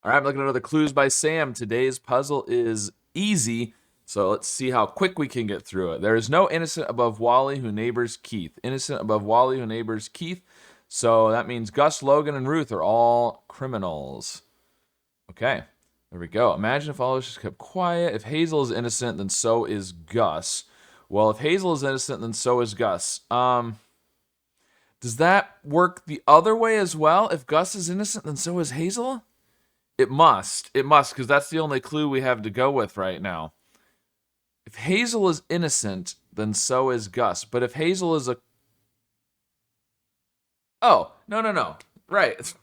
All right, I'm looking at other clues by Sam. Today's puzzle is easy, so let's see how quick we can get through it. There is no innocent above Wally who neighbors Keith. Innocent above Wally who neighbors Keith. So that means Gus, Logan, and Ruth are all criminals. Okay, there we go. Imagine if all this just kept quiet. If Hazel is innocent, then so is Gus. Well, if Hazel is innocent, then so is Gus. Does that work the other way as well? If Gus is innocent, then so is Hazel? It must. It must, because that's the only clue we have to go with right now. If Hazel is innocent, then so is Gus. But if Hazel is a... Oh, no. Right.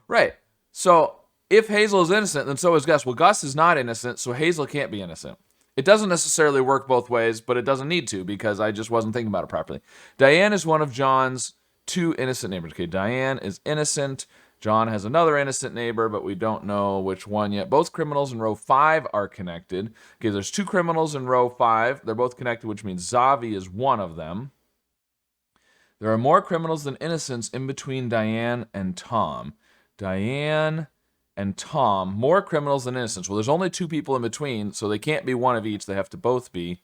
Right. So, if Hazel is innocent, then so is Gus. Well, Gus is not innocent, so Hazel can't be innocent. It doesn't necessarily work both ways, but it doesn't need to, because I just wasn't thinking about it properly. Diane is one of John's two innocent neighbors. Okay, Diane is innocent. John has another innocent neighbor, but we don't know which one yet. Both criminals in row 5 are connected. Okay, there's two criminals in row 5. They're both connected, which means Zavi is one of them. There are more criminals than innocents in between Diane and Tom. Diane and Tom, more criminals than innocents. Well, there's only two people in between, so they can't be one of each. They have to both be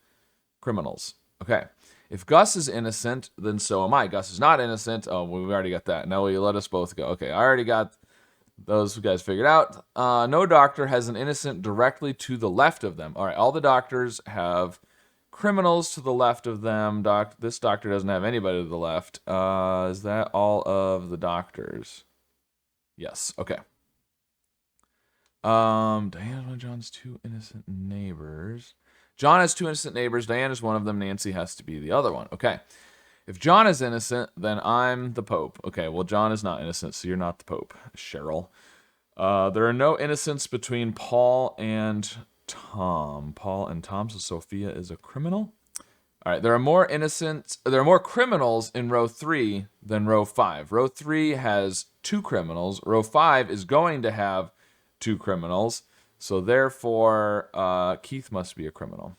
criminals. Okay. If Gus is innocent, then so am I. Gus is not innocent. Oh, we've already got that. Now will you let us both go? Okay, I already got those guys figured out. No doctor has an innocent directly to the left of them. All right, all the doctors have criminals to the left of them. This doctor doesn't have anybody to the left. Is that all of the doctors? Yes, okay. Diane is one of John's two innocent neighbors. John has two innocent neighbors. Diane is one of them. Nancy has to be the other one. Okay. If John is innocent, then I'm the Pope. Okay, well, John is not innocent, so you're not the Pope, Cheryl. There are no innocents between Paul and Tom. Paul and Tom, so Sophia is a criminal. All right, there are more criminals in row 3 than row 5. Row 3 has two criminals. Row 5 is going to have two criminals. So therefore, Keith must be a criminal.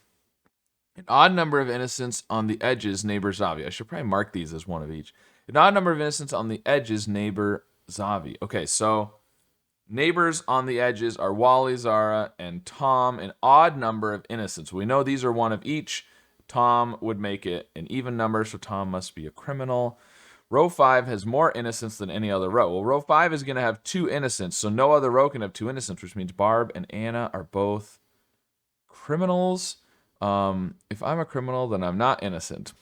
An odd number of innocents on the edges, neighbor Zavi. I should probably mark these as one of each. An odd number of innocents on the edges, neighbor Zavi. Okay, so neighbors on the edges are Wally, Zara, and Tom. An odd number of innocents. We know these are one of each. Tom would make it an even number, so Tom must be a criminal. Row 5 has more innocents than any other row. Well, row 5 is going to have two innocents, so no other row can have two innocents, which means Barb and Anna are both criminals. If I'm a criminal, then I'm not innocent.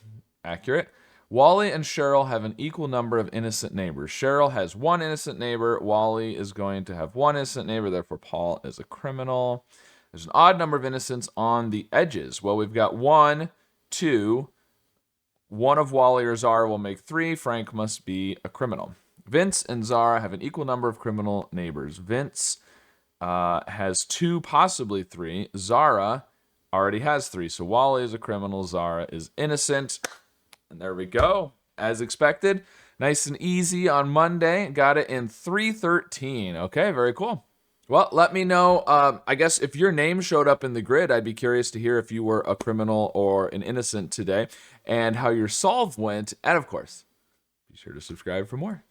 Accurate. Wally and Cheryl have an equal number of innocent neighbors. Cheryl has one innocent neighbor. Wally is going to have one innocent neighbor, therefore Paul is a criminal. There's an odd number of innocents on the edges. Well, we've got 1, 2... One of Wally or Zara will make 3. Frank must be a criminal. Vince and Zara have an equal number of criminal neighbors. Vince has 2, possibly 3. Zara already has 3. So Wally is a criminal. Zara is innocent. And there we go. As expected. Nice and easy on Monday. Got it in 3:13. Okay, very cool. Well, let me know, I guess if your name showed up in the grid, I'd be curious to hear if you were a criminal or an innocent today and how your solve went. And of course, be sure to subscribe for more.